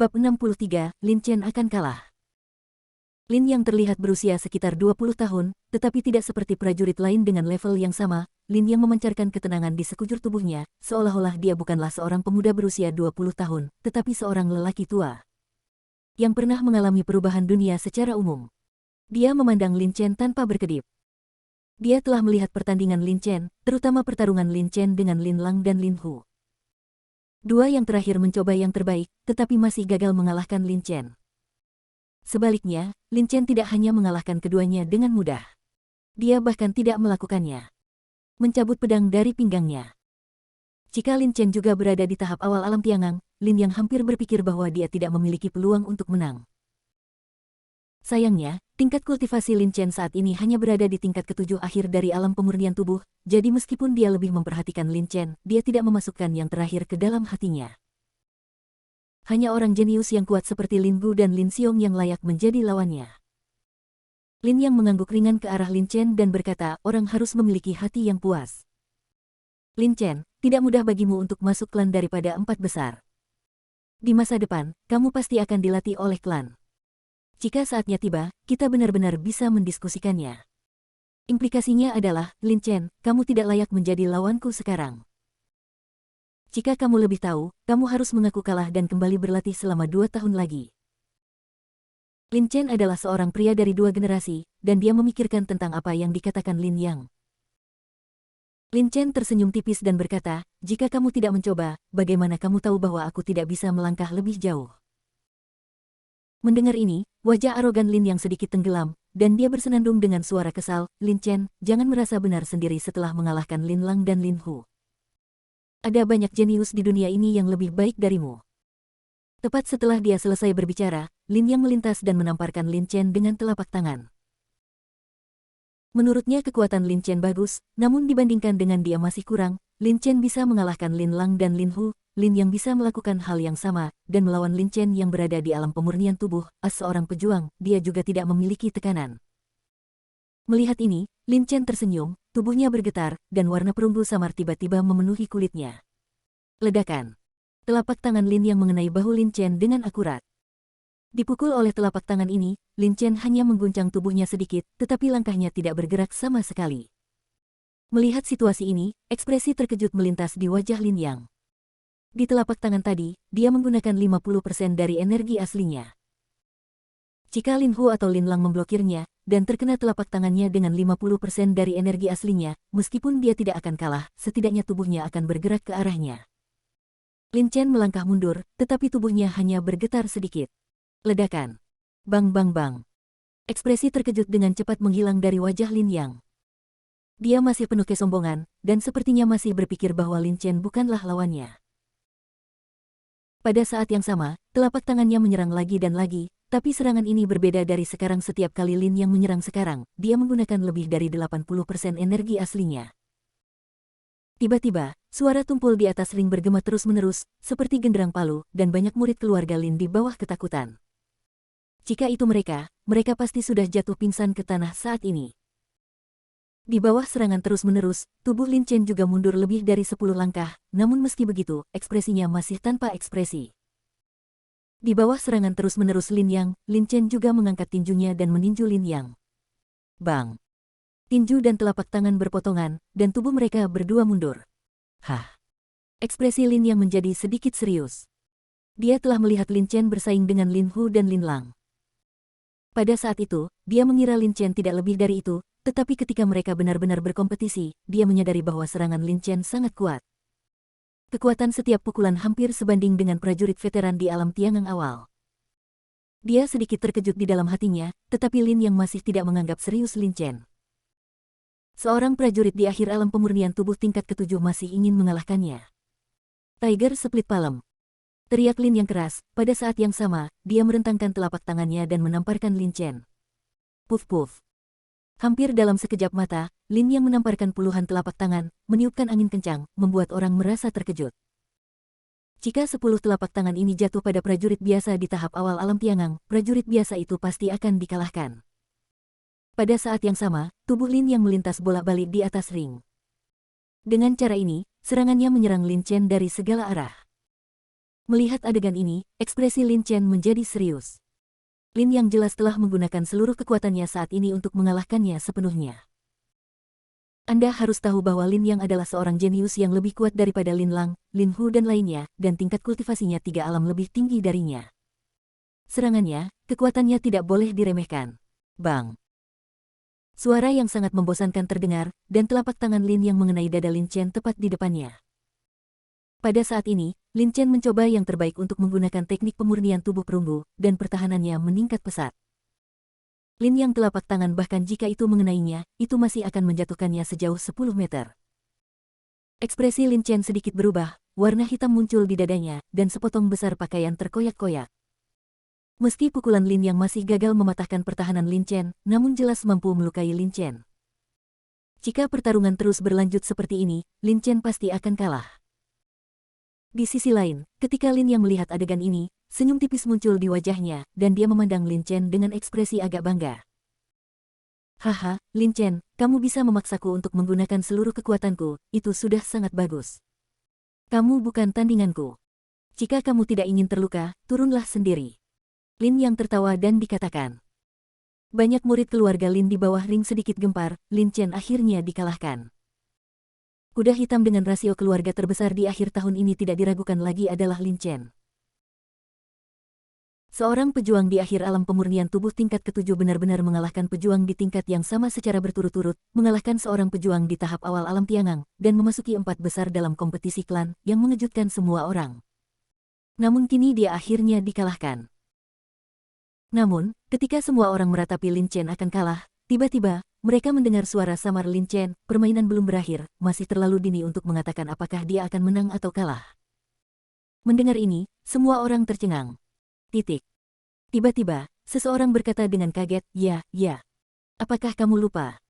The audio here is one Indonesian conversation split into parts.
Bab 63, Lin Chen akan kalah. Lin yang terlihat berusia sekitar 20 tahun, tetapi tidak seperti prajurit lain dengan level yang sama. Lin yang memancarkan ketenangan di sekujur tubuhnya, seolah-olah dia bukanlah seorang pemuda berusia 20 tahun, tetapi seorang lelaki tua yang pernah mengalami perubahan dunia secara umum. Dia memandang Lin Chen tanpa berkedip. Dia telah melihat pertandingan Lin Chen, terutama pertarungan Lin Chen dengan Lin Lang dan Lin Hu. Dua yang terakhir mencoba yang terbaik, tetapi masih gagal mengalahkan Lin Chen. Sebaliknya, Lin Chen tidak hanya mengalahkan keduanya dengan mudah. Dia bahkan tidak melakukannya. Mencabut pedang dari pinggangnya. Jika Lin Chen juga berada di tahap awal alam tiangang, Lin yang hampir berpikir bahwa dia tidak memiliki peluang untuk menang. Sayangnya, tingkat kultivasi Lin Chen saat ini hanya berada di tingkat ketujuh akhir dari alam pemurnian tubuh, jadi meskipun dia lebih memperhatikan Lin Chen, dia tidak memasukkan yang terakhir ke dalam hatinya. Hanya orang jenius yang kuat seperti Lin Gu dan Lin Xiong yang layak menjadi lawannya. Lin yang mengangguk ringan ke arah Lin Chen dan berkata, orang harus memiliki hati yang puas. Lin Chen, tidak mudah bagimu untuk masuk klan daripada 4 besar. Di masa depan, kamu pasti akan dilatih oleh klan. Jika saatnya tiba, kita benar-benar bisa mendiskusikannya. Implikasinya adalah, Lin Chen, kamu tidak layak menjadi lawanku sekarang. Jika kamu lebih tahu, kamu harus mengaku kalah dan kembali berlatih selama 2 tahun lagi. Lin Chen adalah seorang pria dari 2 generasi, dan dia memikirkan tentang apa yang dikatakan Lin Yang. Lin Chen tersenyum tipis dan berkata, jika kamu tidak mencoba, bagaimana kamu tahu bahwa aku tidak bisa melangkah lebih jauh? Mendengar ini, wajah arogan Lin yang sedikit tenggelam, dan dia bersenandung dengan suara kesal, Lin Chen, jangan merasa benar sendiri setelah mengalahkan Lin Lang dan Lin Hu. Ada banyak jenius di dunia ini yang lebih baik darimu. Tepat setelah dia selesai berbicara, Lin yang melintas dan menamparkan Lin Chen dengan telapak tangan. Menurutnya kekuatan Lin Chen bagus, namun dibandingkan dengan dia masih kurang, Lin Chen bisa mengalahkan Lin Lang dan Lin Hu. Lin yang bisa melakukan hal yang sama, dan melawan Lin Chen yang berada di alam pemurnian tubuh, as seorang pejuang, dia juga tidak memiliki tekanan. Melihat ini, Lin Chen tersenyum, tubuhnya bergetar, dan warna perunggu samar tiba-tiba memenuhi kulitnya. Ledakan. Telapak tangan Lin yang mengenai bahu Lin Chen dengan akurat. Dipukul oleh telapak tangan ini, Lin Chen hanya mengguncang tubuhnya sedikit, tetapi langkahnya tidak bergerak sama sekali. Melihat situasi ini, ekspresi terkejut melintas di wajah Lin Yang. Di telapak tangan tadi, dia menggunakan 50% dari energi aslinya. Jika Lin Hu atau Lin Lang memblokirnya, dan terkena telapak tangannya dengan 50% dari energi aslinya, meskipun dia tidak akan kalah, setidaknya tubuhnya akan bergerak ke arahnya. Lin Chen melangkah mundur, tetapi tubuhnya hanya bergetar sedikit. Ledakan. Bang bang bang. Ekspresi terkejut dengan cepat menghilang dari wajah Lin Yang. Dia masih penuh kesombongan, dan sepertinya masih berpikir bahwa Lin Chen bukanlah lawannya. Pada saat yang sama, telapak tangannya menyerang lagi dan lagi, tapi serangan ini berbeda dari sekarang. Setiap kali Lin yang menyerang sekarang, dia menggunakan lebih dari 80% energi aslinya. Tiba-tiba, suara tumpul di atas ring bergema terus-menerus, seperti genderang palu, dan banyak murid keluarga Lin di bawah ketakutan. Jika itu mereka pasti sudah jatuh pingsan ke tanah saat ini. Di bawah serangan terus-menerus, tubuh Lin Chen juga mundur lebih dari 10 langkah, namun meski begitu, ekspresinya masih tanpa ekspresi. Di bawah serangan terus-menerus Lin Yang, Lin Chen juga mengangkat tinjunya dan meninju Lin Yang. Bang! Tinju dan telapak tangan berpotongan, dan tubuh mereka berdua mundur. Hah! Ekspresi Lin Yang menjadi sedikit serius. Dia telah melihat Lin Chen bersaing dengan Lin Hu dan Lin Lang. Pada saat itu, dia mengira Lin Chen tidak lebih dari itu, tetapi ketika mereka benar-benar berkompetisi, dia menyadari bahwa serangan Lin Chen sangat kuat. Kekuatan setiap pukulan hampir sebanding dengan prajurit veteran di alam tiangang awal. Dia sedikit terkejut di dalam hatinya, tetapi Lin yang masih tidak menganggap serius Lin Chen. Seorang prajurit di akhir alam pemurnian tubuh tingkat ke-7 masih ingin mengalahkannya. Tiger Split Palm. Teriak Lin yang keras, pada saat yang sama, dia merentangkan telapak tangannya dan menamparkan Lin Chen. Puff-puff. Hampir dalam sekejap mata, Lin yang menamparkan puluhan telapak tangan, meniupkan angin kencang, membuat orang merasa terkejut. Jika 10 telapak tangan ini jatuh pada prajurit biasa di tahap awal alam tiangang, prajurit biasa itu pasti akan dikalahkan. Pada saat yang sama, tubuh Lin yang melintas bolak-balik di atas ring. Dengan cara ini, serangannya menyerang Lin Chen dari segala arah. Melihat adegan ini, ekspresi Lin Chen menjadi serius. Lin yang jelas telah menggunakan seluruh kekuatannya saat ini untuk mengalahkannya sepenuhnya. Anda harus tahu bahwa Lin Yang adalah seorang jenius yang lebih kuat daripada Lin Lang, Lin Hu dan lainnya, dan tingkat kultivasinya 3 alam lebih tinggi darinya. Serangannya, kekuatannya tidak boleh diremehkan. Bang! Suara yang sangat membosankan terdengar, dan telapak tangan Lin Yang mengenai dada Lin Chen tepat di depannya. Pada saat ini, Lin Chen mencoba yang terbaik untuk menggunakan teknik pemurnian tubuh perunggu, dan pertahanannya meningkat pesat. Lin Yang telapak tangan bahkan jika itu mengenainya, itu masih akan menjatuhkannya sejauh 10 meter. Ekspresi Lin Chen sedikit berubah, warna hitam muncul di dadanya, dan sepotong besar pakaian terkoyak-koyak. Meski pukulan Lin Yang masih gagal mematahkan pertahanan Lin Chen, namun jelas mampu melukai Lin Chen. Jika pertarungan terus berlanjut seperti ini, Lin Chen pasti akan kalah. Di sisi lain, ketika Lin Yang melihat adegan ini, senyum tipis muncul di wajahnya, dan dia memandang Lin Chen dengan ekspresi agak bangga. Haha, Lin Chen, kamu bisa memaksaku untuk menggunakan seluruh kekuatanku, itu sudah sangat bagus. Kamu bukan tandinganku. Jika kamu tidak ingin terluka, turunlah sendiri. Lin Yang tertawa dan dikatakan. Banyak murid keluarga Lin di bawah ring sedikit gempar, Lin Chen akhirnya dikalahkan. Kuda hitam dengan rasio keluarga terbesar di akhir tahun ini tidak diragukan lagi adalah Lin Chen. Seorang pejuang di akhir alam pemurnian tubuh tingkat ke-7 benar-benar mengalahkan pejuang di tingkat yang sama secara berturut-turut, mengalahkan seorang pejuang di tahap awal alam Tiangang, dan memasuki 4 besar dalam kompetisi klan, yang mengejutkan semua orang. Namun kini dia akhirnya dikalahkan. Namun, ketika semua orang meratapi Lin Chen akan kalah, tiba-tiba, mereka mendengar suara samar Lin Chen, permainan belum berakhir, masih terlalu dini untuk mengatakan apakah dia akan menang atau kalah. Mendengar ini, semua orang tercengang. Titik. Tiba-tiba, seseorang berkata dengan kaget, ya. Apakah kamu lupa?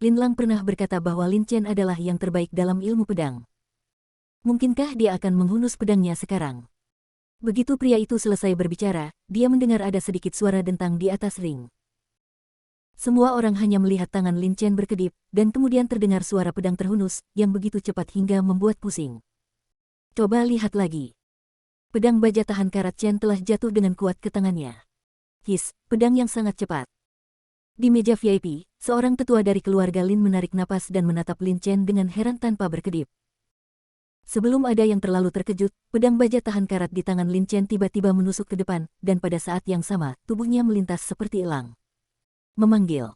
Lin Lang pernah berkata bahwa Lin Chen adalah yang terbaik dalam ilmu pedang. Mungkinkah dia akan menghunus pedangnya sekarang? Begitu pria itu selesai berbicara, dia mendengar ada sedikit suara dentang di atas ring. Semua orang hanya melihat tangan Lin Chen berkedip, dan kemudian terdengar suara pedang terhunus, yang begitu cepat hingga membuat pusing. Coba lihat lagi. Pedang baja tahan karat Chen telah jatuh dengan kuat ke tangannya. His, pedang yang sangat cepat. Di meja VIP, seorang tetua dari keluarga Lin menarik napas dan menatap Lin Chen dengan heran tanpa berkedip. Sebelum ada yang terlalu terkejut, pedang baja tahan karat di tangan Lin Chen tiba-tiba menusuk ke depan, dan pada saat yang sama, tubuhnya melintas seperti elang. Memanggil.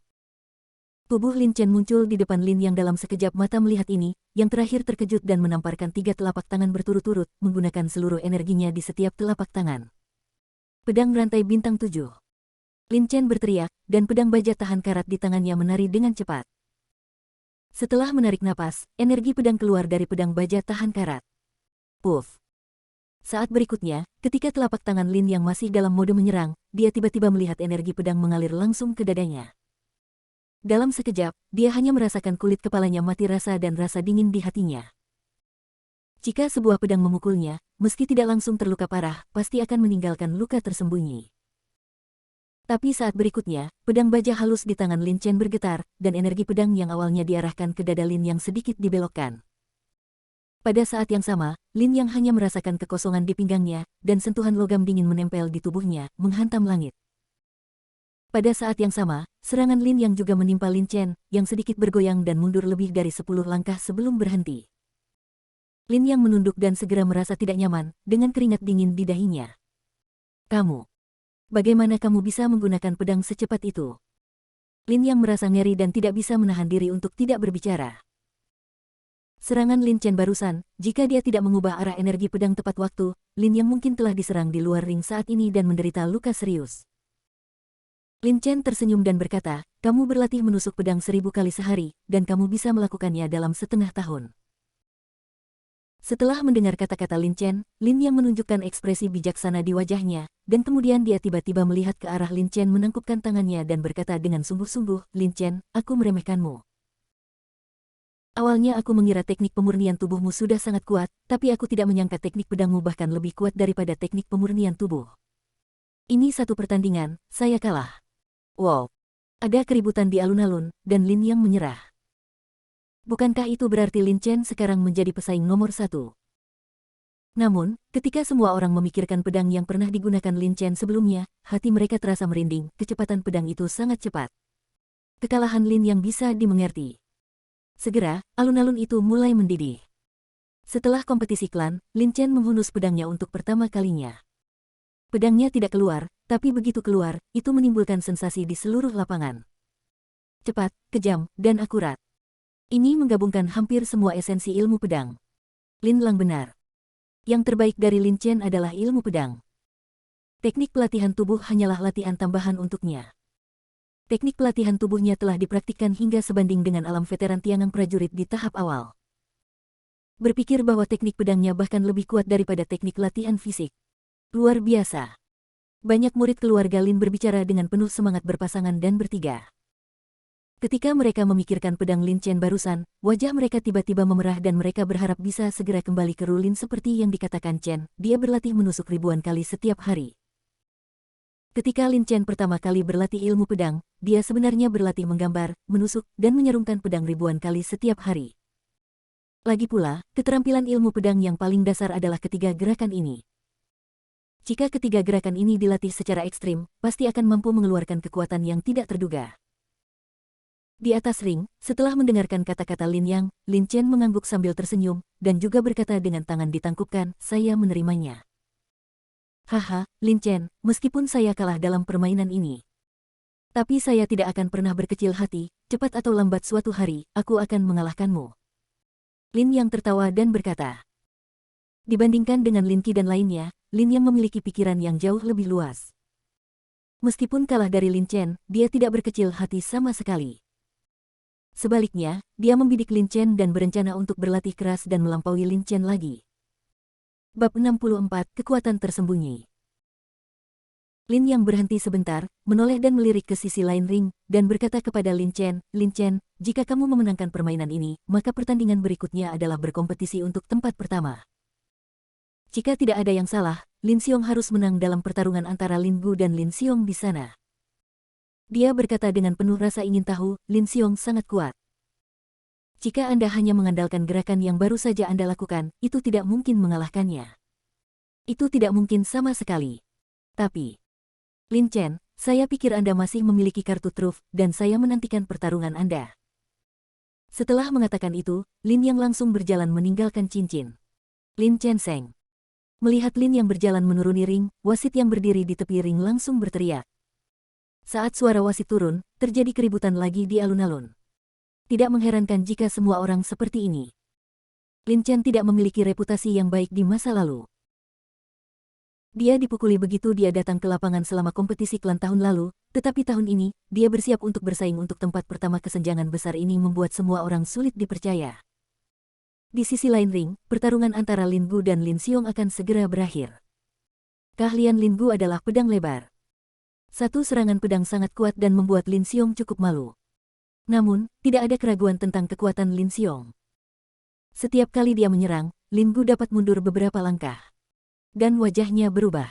Tubuh Lin Chen muncul di depan Lin Yang dalam sekejap mata melihat ini, yang terakhir terkejut dan menamparkan 3 telapak tangan berturut-turut, menggunakan seluruh energinya di setiap telapak tangan. Pedang rantai bintang 7. Lin Chen berteriak, dan pedang baja tahan karat di tangannya menari dengan cepat. Setelah menarik napas, energi pedang keluar dari pedang baja tahan karat. Puff. Saat berikutnya, ketika telapak tangan Lin yang masih dalam mode menyerang, dia tiba-tiba melihat energi pedang mengalir langsung ke dadanya. Dalam sekejap, dia hanya merasakan kulit kepalanya mati rasa dan rasa dingin di hatinya. Jika sebuah pedang memukulnya, meski tidak langsung terluka parah, pasti akan meninggalkan luka tersembunyi. Tapi saat berikutnya, pedang baja halus di tangan Lin Chen bergetar, dan energi pedang yang awalnya diarahkan ke dada Lin yang sedikit dibelokkan. Pada saat yang sama, Lin yang hanya merasakan kekosongan di pinggangnya, dan sentuhan logam dingin menempel di tubuhnya, menghantam langit. Pada saat yang sama, serangan Lin yang juga menimpa Lin Chen, yang sedikit bergoyang dan mundur lebih dari 10 langkah sebelum berhenti. Lin yang menunduk dan segera merasa tidak nyaman, dengan keringat dingin di dahinya. Kamu. Bagaimana kamu bisa menggunakan pedang secepat itu? Lin yang merasa ngeri dan tidak bisa menahan diri untuk tidak berbicara. Serangan Lin Chen barusan, jika dia tidak mengubah arah energi pedang tepat waktu, Lin yang mungkin telah diserang di luar ring saat ini dan menderita luka serius. Lin Chen tersenyum dan berkata, kamu berlatih menusuk pedang 1000 kali sehari, dan kamu bisa melakukannya dalam setengah tahun. Setelah mendengar kata-kata Lin Chen, Lin yang menunjukkan ekspresi bijaksana di wajahnya, dan kemudian dia tiba-tiba melihat ke arah Lin Chen menangkupkan tangannya dan berkata dengan sungguh-sungguh, Lin Chen, aku meremehkanmu. Awalnya aku mengira teknik pemurnian tubuhmu sudah sangat kuat, tapi aku tidak menyangka teknik pedangmu bahkan lebih kuat daripada teknik pemurnian tubuh. Ini satu pertandingan, saya kalah. Wow. Ada keributan di alun-alun, dan Lin yang menyerah. Bukankah itu berarti Lin Chen sekarang menjadi pesaing nomor 1? Namun, ketika semua orang memikirkan pedang yang pernah digunakan Lin Chen sebelumnya, hati mereka terasa merinding, kecepatan pedang itu sangat cepat. Kekalahan Lin yang bisa dimengerti. Segera, alun-alun itu mulai mendidih. Setelah kompetisi klan, Lin Chen menghunus pedangnya untuk pertama kalinya. Pedangnya tidak keluar, tapi begitu keluar, itu menimbulkan sensasi di seluruh lapangan. Cepat, kejam, dan akurat. Ini menggabungkan hampir semua esensi ilmu pedang. Lin Lang benar. Yang terbaik dari Lin Chen adalah ilmu pedang. Teknik pelatihan tubuh hanyalah latihan tambahan untuknya. Teknik pelatihan tubuhnya telah dipraktikkan hingga sebanding dengan alam veteran Tiangang prajurit di tahap awal. Berpikir bahwa teknik pedangnya bahkan lebih kuat daripada teknik latihan fisik. Luar biasa. Banyak murid keluarga Lin berbicara dengan penuh semangat berpasangan dan bertiga. Ketika mereka memikirkan pedang Lin Chen barusan, wajah mereka tiba-tiba memerah dan mereka berharap bisa segera kembali ke Rulin seperti yang dikatakan Chen, dia berlatih menusuk ribuan kali setiap hari. Ketika Lin Chen pertama kali berlatih ilmu pedang, dia sebenarnya berlatih menggambar, menusuk, dan menyarungkan pedang ribuan kali setiap hari. Lagi pula, keterampilan ilmu pedang yang paling dasar adalah ketiga gerakan ini. Jika ketiga gerakan ini dilatih secara ekstrim, pasti akan mampu mengeluarkan kekuatan yang tidak terduga. Di atas ring, setelah mendengarkan kata-kata Lin Yang, Lin Chen mengangguk sambil tersenyum, dan juga berkata dengan tangan ditangkupkan, saya menerimanya. Haha, Lin Chen, meskipun saya kalah dalam permainan ini. Tapi saya tidak akan pernah berkecil hati, cepat atau lambat suatu hari, aku akan mengalahkanmu. Lin Yang tertawa dan berkata. Dibandingkan dengan Lin Qi dan lainnya, Lin Yang memiliki pikiran yang jauh lebih luas. Meskipun kalah dari Lin Chen, dia tidak berkecil hati sama sekali. Sebaliknya, dia membidik Lin Chen dan berencana untuk berlatih keras dan melampaui Lin Chen lagi. Bab 64, Kekuatan Tersembunyi. Lin Yang berhenti sebentar, menoleh dan melirik ke sisi lain ring, dan berkata kepada Lin Chen, jika kamu memenangkan permainan ini, maka pertandingan berikutnya adalah berkompetisi untuk tempat pertama. Jika tidak ada yang salah, Lin Xiong harus menang dalam pertarungan antara Lin Gu dan Lin Xiong di sana. Dia berkata dengan penuh rasa ingin tahu, Lin Xiong sangat kuat. Jika Anda hanya mengandalkan gerakan yang baru saja Anda lakukan, itu tidak mungkin mengalahkannya. Itu tidak mungkin sama sekali. Tapi, Lin Chen, saya pikir Anda masih memiliki kartu truf, dan saya menantikan pertarungan Anda. Setelah mengatakan itu, Lin Yang langsung berjalan meninggalkan cincin. Lin Chen Seng. Melihat Lin Yang berjalan menuruni ring, wasit yang berdiri di tepi ring langsung berteriak. Saat suara wasit turun, terjadi keributan lagi di alun-alun. Tidak mengherankan jika semua orang seperti ini. Lin Chen tidak memiliki reputasi yang baik di masa lalu. Dia dipukuli begitu dia datang ke lapangan selama kompetisi klan tahun lalu, tetapi tahun ini, dia bersiap untuk bersaing untuk tempat pertama kesenjangan besar ini membuat semua orang sulit dipercaya. Di sisi lain ring, pertarungan antara Lin Gu dan Lin Xiong akan segera berakhir. Keahlian Lin Gu adalah pedang lebar. Satu serangan pedang sangat kuat dan membuat Lin Xiong cukup malu. Namun, tidak ada keraguan tentang kekuatan Lin Xiong. Setiap kali dia menyerang, Lin Gu dapat mundur beberapa langkah. Dan wajahnya berubah.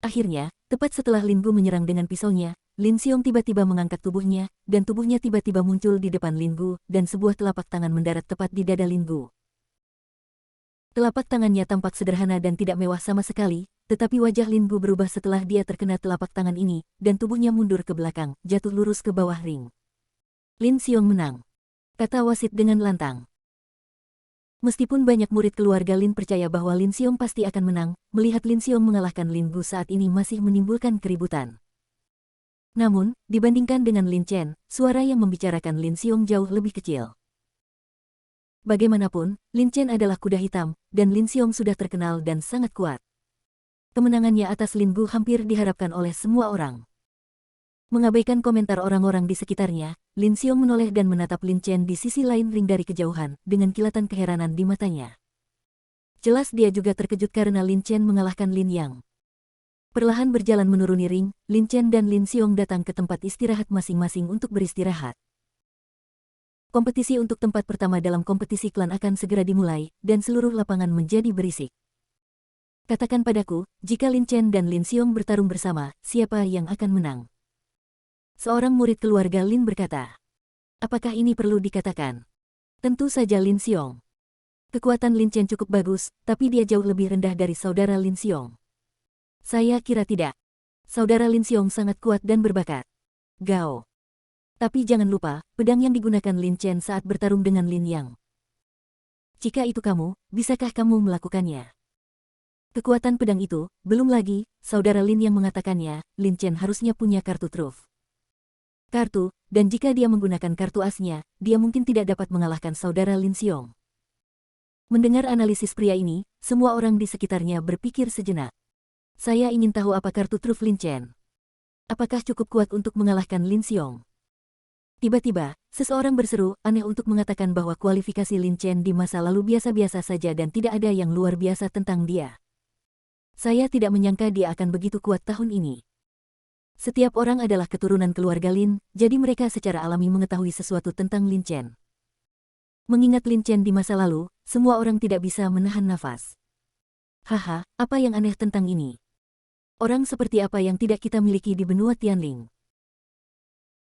Akhirnya, tepat setelah Lin Gu menyerang dengan pisaunya, Lin Xiong tiba-tiba mengangkat tubuhnya, dan tubuhnya tiba-tiba muncul di depan Lin Gu, dan sebuah telapak tangan mendarat tepat di dada Lin Gu. Telapak tangannya tampak sederhana dan tidak mewah sama sekali, tetapi wajah Lin Gu berubah setelah dia terkena telapak tangan ini, dan tubuhnya mundur ke belakang, jatuh lurus ke bawah ring. Lin Xiong menang, kata wasit dengan lantang. Meskipun banyak murid keluarga Lin percaya bahwa Lin Xiong pasti akan menang, melihat Lin Xiong mengalahkan Lin Gu saat ini masih menimbulkan keributan. Namun, dibandingkan dengan Lin Chen, suara yang membicarakan Lin Xiong jauh lebih kecil. Bagaimanapun, Lin Chen adalah kuda hitam, dan Lin Xiong sudah terkenal dan sangat kuat. Kemenangannya atas Lin Gu hampir diharapkan oleh semua orang. Mengabaikan komentar orang-orang di sekitarnya, Lin Xiong menoleh dan menatap Lin Chen di sisi lain ring dari kejauhan, dengan kilatan keheranan di matanya. Jelas dia juga terkejut karena Lin Chen mengalahkan Lin Yang. Perlahan berjalan menuruni ring, Lin Chen dan Lin Xiong datang ke tempat istirahat masing-masing untuk beristirahat. Kompetisi untuk tempat pertama dalam kompetisi klan akan segera dimulai, dan seluruh lapangan menjadi berisik. Katakan padaku, jika Lin Chen dan Lin Xiong bertarung bersama, siapa yang akan menang? Seorang murid keluarga Lin berkata. Apakah ini perlu dikatakan? Tentu saja Lin Xiong. Kekuatan Lin Chen cukup bagus, tapi dia jauh lebih rendah dari saudara Lin Xiong. Saya kira tidak. Saudara Lin Xiong sangat kuat dan berbakat. Gao. Tapi jangan lupa, pedang yang digunakan Lin Chen saat bertarung dengan Lin Yang. Jika itu kamu, bisakah kamu melakukannya? Kekuatan pedang itu, belum lagi, saudara Lin yang mengatakannya, Lin Chen harusnya punya kartu truf. Kartu, dan jika dia menggunakan kartu asnya, dia mungkin tidak dapat mengalahkan saudara Lin Xiong. Mendengar analisis pria ini, semua orang di sekitarnya berpikir sejenak. Saya ingin tahu apa kartu truf Lin Chen. Apakah cukup kuat untuk mengalahkan Lin Xiong? Tiba-tiba, seseorang berseru, aneh untuk mengatakan bahwa kualifikasi Lin Chen di masa lalu biasa-biasa saja dan tidak ada yang luar biasa tentang dia. Saya tidak menyangka dia akan begitu kuat tahun ini. Setiap orang adalah keturunan keluarga Lin, jadi mereka secara alami mengetahui sesuatu tentang Lin Chen. Mengingat Lin Chen di masa lalu, semua orang tidak bisa menahan nafas. Haha, apa yang aneh tentang ini? Orang seperti apa yang tidak kita miliki di benua Tianling?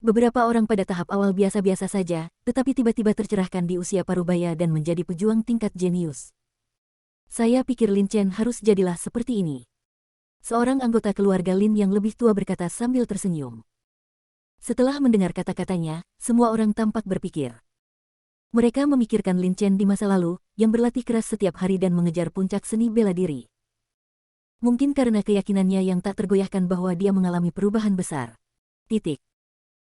Beberapa orang pada tahap awal biasa-biasa saja, tetapi tiba-tiba tercerahkan di usia parubaya dan menjadi pejuang tingkat jenius. Saya pikir Lin Chen harus jadilah seperti ini. Seorang anggota keluarga Lin yang lebih tua berkata sambil tersenyum. Setelah mendengar kata-katanya, semua orang tampak berpikir. Mereka memikirkan Lin Chen di masa lalu, yang berlatih keras setiap hari dan mengejar puncak seni bela diri. Mungkin karena keyakinannya yang tak tergoyahkan bahwa dia mengalami perubahan besar. Titik.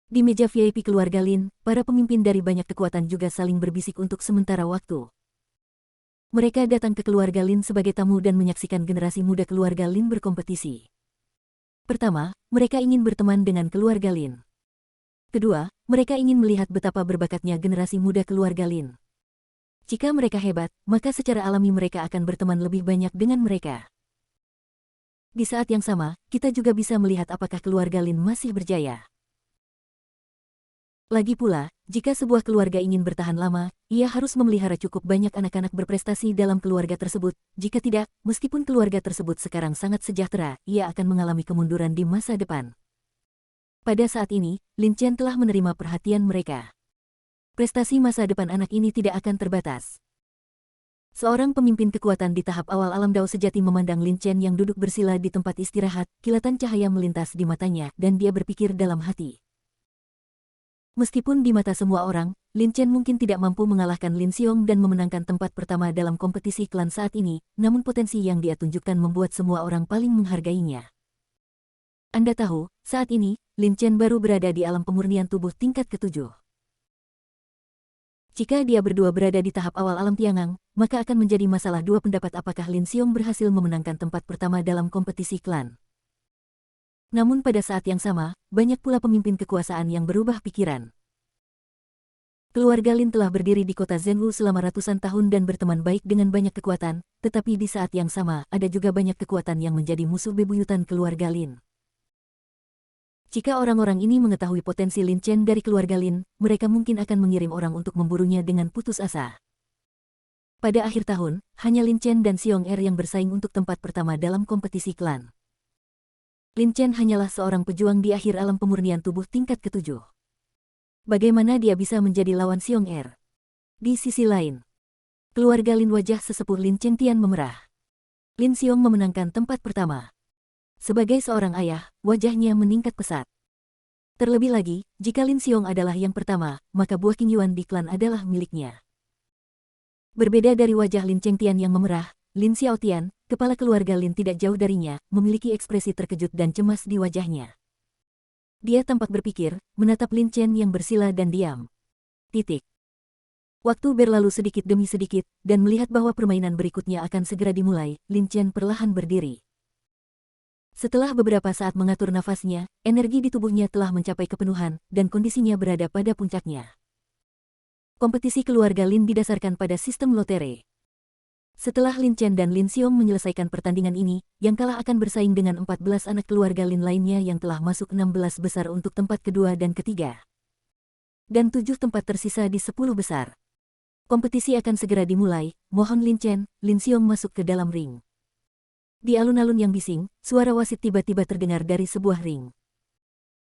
Di meja VIP keluarga Lin, para pemimpin dari banyak kekuatan juga saling berbisik untuk sementara waktu. Mereka datang ke keluarga Lin sebagai tamu dan menyaksikan generasi muda keluarga Lin berkompetisi. Pertama, mereka ingin berteman dengan keluarga Lin. Kedua, mereka ingin melihat betapa berbakatnya generasi muda keluarga Lin. Jika mereka hebat, maka secara alami mereka akan berteman lebih banyak dengan mereka. Di saat yang sama, kita juga bisa melihat apakah keluarga Lin masih berjaya. Lagi pula, jika sebuah keluarga ingin bertahan lama, ia harus memelihara cukup banyak anak-anak berprestasi dalam keluarga tersebut. Jika tidak, meskipun keluarga tersebut sekarang sangat sejahtera, ia akan mengalami kemunduran di masa depan. Pada saat ini, Lin Chen telah menerima perhatian mereka. Prestasi masa depan anak ini tidak akan terbatas. Seorang pemimpin kekuatan di tahap awal alam Dao sejati memandang Lin Chen yang duduk bersila di tempat istirahat, kilatan cahaya melintas di matanya, dan dia berpikir dalam hati. Meskipun di mata semua orang, Lin Chen mungkin tidak mampu mengalahkan Lin Xiong dan memenangkan tempat pertama dalam kompetisi klan saat ini, namun potensi yang dia tunjukkan membuat semua orang paling menghargainya. Anda tahu, saat ini, Lin Chen baru berada di alam pemurnian tubuh tingkat ke-7. Jika dia berdua berada di tahap awal alam Tiangang, maka akan menjadi masalah dua pendapat apakah Lin Xiong berhasil memenangkan tempat pertama dalam kompetisi klan. Namun pada saat yang sama, banyak pula pemimpin kekuasaan yang berubah pikiran. Keluarga Lin telah berdiri di kota Zhenwu selama ratusan tahun dan berteman baik dengan banyak kekuatan, tetapi di saat yang sama ada juga banyak kekuatan yang menjadi musuh bebuyutan keluarga Lin. Jika orang-orang ini mengetahui potensi Lin Chen dari keluarga Lin, mereka mungkin akan mengirim orang untuk memburunya dengan putus asa. Pada akhir tahun, hanya Lin Chen dan Xiong Er yang bersaing untuk tempat pertama dalam kompetisi klan. Lin Chen hanyalah seorang pejuang di akhir alam pemurnian tubuh tingkat ke-7. Bagaimana dia bisa menjadi lawan Xiong Er? Di sisi lain, keluarga Lin wajah sesepuh Lin Chen Tian memerah. Lin Xiong memenangkan tempat pertama. Sebagai seorang ayah, wajahnya meningkat pesat. Terlebih lagi, jika Lin Xiong adalah yang pertama, maka buah Qing Yuan di klan adalah miliknya. Berbeda dari wajah Lin Chengtian yang memerah, Lin Xiaotian, kepala keluarga Lin tidak jauh darinya, memiliki ekspresi terkejut dan cemas di wajahnya. Dia tampak berpikir, menatap Lin Chen yang bersila dan diam. Titik. Waktu berlalu sedikit demi sedikit, dan melihat bahwa permainan berikutnya akan segera dimulai, Lin Chen perlahan berdiri. Setelah beberapa saat mengatur nafasnya, energi di tubuhnya telah mencapai kepenuhan, dan kondisinya berada pada puncaknya. Kompetisi keluarga Lin didasarkan pada sistem lotere. Setelah Lin Chen dan Lin Xiong menyelesaikan pertandingan ini, yang kalah akan bersaing dengan 14 anak keluarga Lin lainnya yang telah masuk 16 besar untuk tempat kedua dan ketiga. Dan 7 tempat tersisa di 10 besar. Kompetisi akan segera dimulai, mohon Lin Chen, Lin Xiong masuk ke dalam ring. Di alun-alun yang bising, suara wasit tiba-tiba terdengar dari sebuah ring.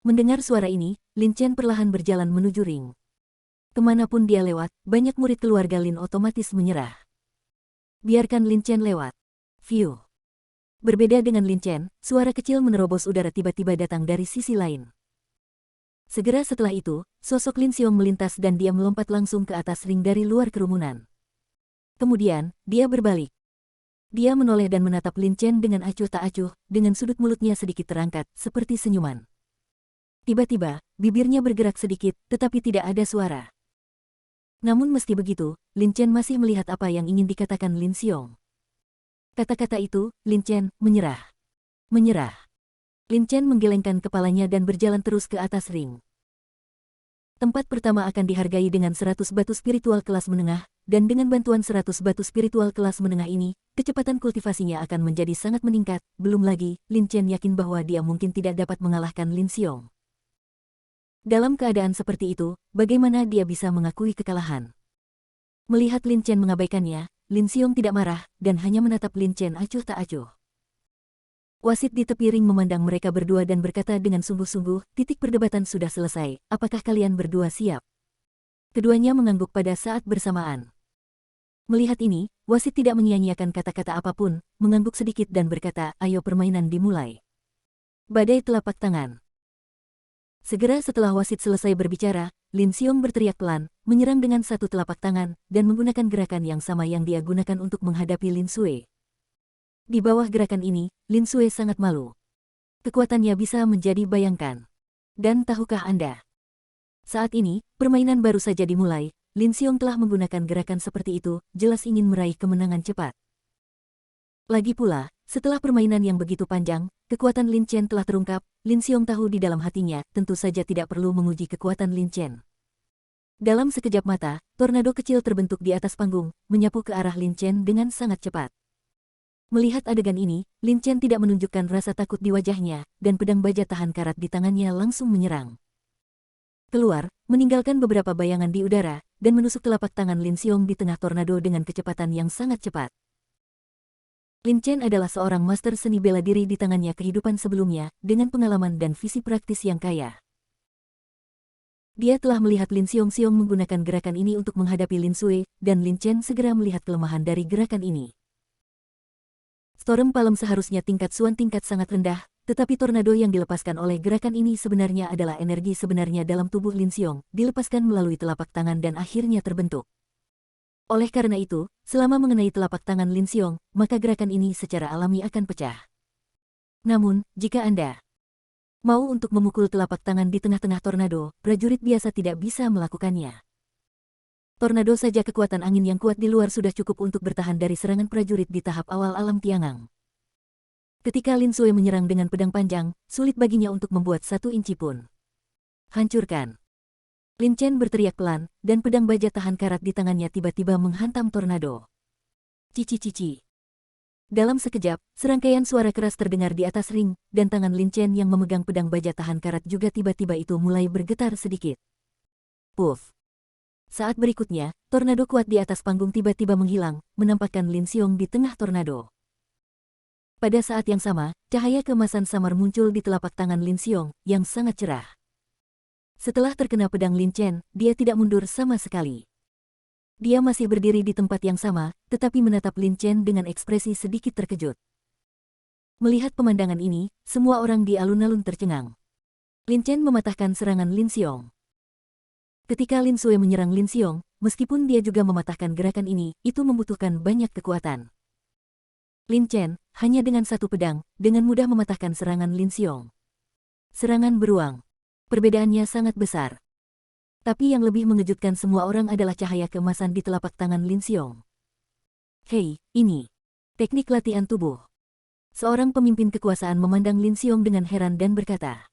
Mendengar suara ini, Lin Chen perlahan berjalan menuju ring. Kemanapun dia lewat, banyak murid keluarga Lin otomatis menyerah. Biarkan Lin Chen lewat. View. Berbeda dengan Lin Chen, suara kecil menerobos udara tiba-tiba datang dari sisi lain. Segera setelah itu, sosok Lin Xiong melintas dan dia melompat langsung ke atas ring dari luar kerumunan. Kemudian, dia berbalik. Dia menoleh dan menatap Lin Chen dengan acuh tak acuh, dengan sudut mulutnya sedikit terangkat, seperti senyuman. Tiba-tiba, bibirnya bergerak sedikit, tetapi tidak ada suara. Namun meski begitu, Lin Chen masih melihat apa yang ingin dikatakan Lin Xiong. Kata-kata itu, Lin Chen, menyerah. Menyerah. Lin Chen menggelengkan kepalanya dan berjalan terus ke atas ring. Tempat pertama akan dihargai dengan 100 batu spiritual kelas menengah, dan dengan bantuan 100 batu spiritual kelas menengah ini, kecepatan kultivasinya akan menjadi sangat meningkat. Belum lagi, Lin Chen yakin bahwa dia mungkin tidak dapat mengalahkan Lin Xiong. Dalam keadaan seperti itu, bagaimana dia bisa mengakui kekalahan? Melihat Lin Chen mengabaikannya, Lin Xiong tidak marah, dan hanya menatap Lin Chen acuh tak acuh. Wasit di tepi ring memandang mereka berdua dan berkata dengan sungguh-sungguh, titik perdebatan sudah selesai, apakah kalian berdua siap? Keduanya mengangguk pada saat bersamaan. Melihat ini, wasit tidak menyia-nyiakan kata-kata apapun, mengangguk sedikit dan berkata, ayo permainan dimulai. Badai telapak tangan. Segera setelah wasit selesai berbicara, Lin Xiong berteriak pelan, menyerang dengan satu telapak tangan, dan menggunakan gerakan yang sama yang dia gunakan untuk menghadapi Lin Xue. Di bawah gerakan ini, Lin Xue sangat malu. Kekuatannya bisa menjadi bayangkan. Dan tahukah Anda? Saat ini, permainan baru saja dimulai, Lin Xiong telah menggunakan gerakan seperti itu, jelas ingin meraih kemenangan cepat. Lagi pula, setelah permainan yang begitu panjang, kekuatan Lin Chen telah terungkap. Lin Xiong tahu di dalam hatinya, tentu saja tidak perlu menguji kekuatan Lin Chen. Dalam sekejap mata, tornado kecil terbentuk di atas panggung, menyapu ke arah Lin Chen dengan sangat cepat. Melihat adegan ini, Lin Chen tidak menunjukkan rasa takut di wajahnya, dan pedang baja tahan karat di tangannya langsung menyerang. Keluar, meninggalkan beberapa bayangan di udara, dan menusuk telapak tangan Lin Xiong di tengah tornado dengan kecepatan yang sangat cepat. Lin Chen adalah seorang master seni bela diri di tangannya kehidupan sebelumnya, dengan pengalaman dan visi praktis yang kaya. Dia telah melihat Lin Xiong menggunakan gerakan ini untuk menghadapi Lin Xue, dan Lin Chen segera melihat kelemahan dari gerakan ini. Storm Palm seharusnya tingkat Suan tingkat sangat rendah, tetapi tornado yang dilepaskan oleh gerakan ini sebenarnya adalah energi sebenarnya dalam tubuh Lin Xiong, dilepaskan melalui telapak tangan dan akhirnya terbentuk. Oleh karena itu, selama mengenai telapak tangan Lin Xiong, maka gerakan ini secara alami akan pecah. Namun, jika Anda mau untuk memukul telapak tangan di tengah-tengah tornado, prajurit biasa tidak bisa melakukannya. Tornado saja kekuatan angin yang kuat di luar sudah cukup untuk bertahan dari serangan prajurit di tahap awal alam Tiangang. Ketika Lin Xue menyerang dengan pedang panjang, sulit baginya untuk membuat 1 inci pun. Hancurkan! Lin Chen berteriak pelan, dan pedang baja tahan karat di tangannya tiba-tiba menghantam tornado. Cici-cici. Dalam sekejap, serangkaian suara keras terdengar di atas ring, dan tangan Lin Chen yang memegang pedang baja tahan karat juga tiba-tiba itu mulai bergetar sedikit. Puff. Saat berikutnya, tornado kuat di atas panggung tiba-tiba menghilang, menampakkan Lin Xiong di tengah tornado. Pada saat yang sama, cahaya keemasan samar muncul di telapak tangan Lin Xiong, yang sangat cerah. Setelah terkena pedang Lin Chen, dia tidak mundur sama sekali. Dia masih berdiri di tempat yang sama, tetapi menatap Lin Chen dengan ekspresi sedikit terkejut. Melihat pemandangan ini, semua orang di alun-alun tercengang. Lin Chen mematahkan serangan Lin Xiong. Ketika Lin Xue menyerang Lin Xiong, meskipun dia juga mematahkan gerakan ini, itu membutuhkan banyak kekuatan. Lin Chen, hanya dengan satu pedang, dengan mudah mematahkan serangan Lin Xiong. Serangan beruang. Perbedaannya sangat besar. Tapi yang lebih mengejutkan semua orang adalah cahaya keemasan di telapak tangan Lin Xiong. Hei, ini teknik latihan tubuh. Seorang pemimpin kekuasaan memandang Lin Xiong dengan heran dan berkata,